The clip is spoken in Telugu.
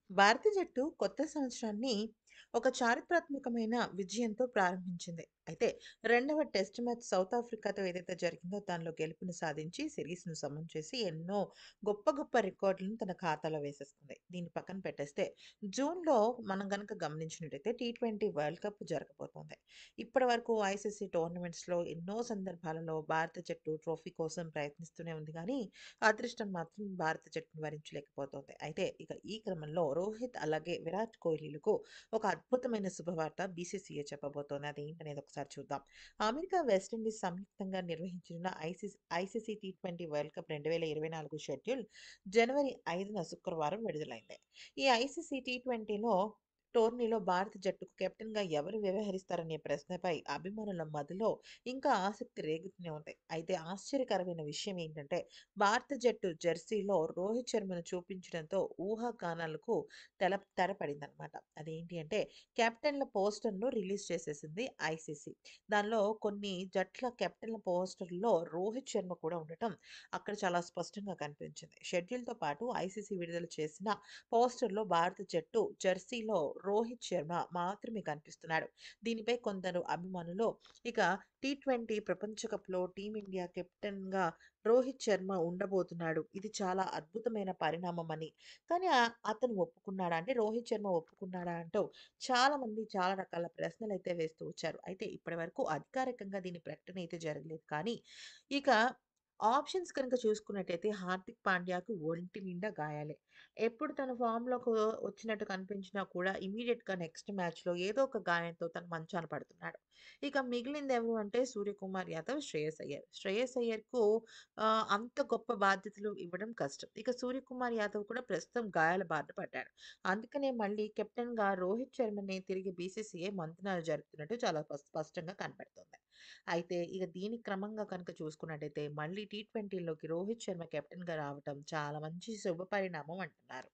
భారత జట్టు కొత్త సంవత్సరాన్ని ఒక చారిత్రాత్మకమైన విజయంతో ప్రారంభించింది. అయితే రెండవ టెస్ట్ మ్యాచ్ సౌత్ ఆఫ్రికాతో ఏదైతే జరిగిందో దానిలో గెలుపుని సాధించి సిరీస్‌ను సమం చేసి ఎన్నో గొప్ప గొప్ప రికార్డులను తన ఖాతాలో వేసేసుకుంది. దీన్ని పక్కన పెట్టేస్తే జూన్‌లో మనం గనక గమనించినట్టయితే టీ20 వరల్డ్ కప్ జరగబోతోంది. ఇప్పటివరకు ఐసీసీ టోర్నమెంట్స్‌లో ఎన్నో సందర్భాలలో భారత జట్టు ట్రోఫీ కోసం ప్రయత్నిస్తూనే ఉంది గానీ అదృష్టం మాత్రం భారత జట్టును వరించలేకపోతోంది. అయితే ఇక ఈ క్రమంలో రోహిత్ అలాగే విరాట్ కోహ్లీలకు ఒక అద్భుతమైన శుభవార్త బీసీసీఐ చెప్పబోతోంది. అదేంటనేది ఒకసారి చూద్దాం. అమెరికా, వెస్టిండీస్ సంయుక్తంగా నిర్వహించిన ఐసీసీ టీ20 వరల్డ్ కప్ 2024 షెడ్యూల్ జనవరి 5న శుక్రవారం విడుదలైంది. ఈ ఐసీసీ టీ20లో టోర్నీలో భారత జట్టుకు కెప్టెన్‌గా ఎవరు వ్యవహరిస్తారనే ప్రశ్నపై అభిమానుల మదిలో ఇంకా ఆసక్తి రేగుతూనే ఉంది. అయితే ఆశ్చర్యకరమైన విషయం ఏంటంటే భారత జట్టు జెర్సీలో రోహిత్ శర్మను చూపించడంతో ఊహాగానాలకు తెరపడిందనమాట. అదేంటి అంటే కెప్టెన్‌ల పోస్టర్‌ను రిలీజ్ చేసేసింది ఐసీసీ. దానిలో కొన్ని జట్ల కెప్టెన్‌ల పోస్టర్‌లో రోహిత్ శర్మ కూడా ఉండటం అక్కడ చాలా స్పష్టంగా కనిపించింది. షెడ్యూల్‌తో పాటు ఐసీసీ విడుదల చేసిన పోస్టర్‌లో భారత జట్టు జెర్సీలో రోహిత్ శర్మ మాత్రమే కనిపిస్తున్నాడు. దీనిపై కొందరు అభిమానులు ఇక టీ20 ప్రపంచ కప్‌లో టీమిండియా కెప్టెన్‌గా రోహిత్ శర్మ ఉండబోతున్నాడు. ఇది చాలా అద్భుతమైన పరిణామమని. కానీ అతను ఒప్పుకున్నాడా? అంటే రోహిత్ శర్మ ఒప్పుకున్నాడా? అంటూ చాలామంది చాలా రకాల ప్రశ్నలైతే వేస్తూ వచ్చారు. అయితే ఇప్పటివరకు అధికారికంగా దీని ప్రకటన అయితే జరగలేదు. కానీ ఇక ఆప్షన్స్ కనుక చూసుకున్నట్టయితే హార్దిక్ పాండ్యాకు ఒంటి నిండా గాయాలే. ఎప్పుడు తను ఫామ్‌లోకి వచ్చినట్టు కనిపించినా కూడా ఇమ్మీడియేట్‌గా నెక్స్ట్ మ్యాచ్‌లో ఏదో ఒక గాయంతో తను మంచాన పడుతున్నాడు. ఇక మిగిలిందెవరు అంటే సూర్యకుమార్ యాదవ్, శ్రేయస్ అయ్యర్. శ్రేయస్ అయ్యర్‌కు అంత గొప్ప బాధ్యతలు ఇవ్వడం కష్టం. ఇక సూర్యకుమార్ యాదవ్ కూడా ప్రస్తుతం గాయాల బారిన పడ్డాడు. అందుకనే మళ్ళీ కెప్టెన్‌గా రోహిత్ శర్మని తిరిగి బీసీసీఐ మంతనాలు జరుపుతున్నట్టు చాలా స్పష్టంగా కనపడుతోంది. అయితే ఇక దీని క్రమంగా కనుక చూసుకున్నట్టయితే మళ్ళీ టీ20లోకి రోహిత్ శర్మ కెప్టెన్‌గా రావటం చాలా మంచి శుభ పరిణామం అంటున్నారు.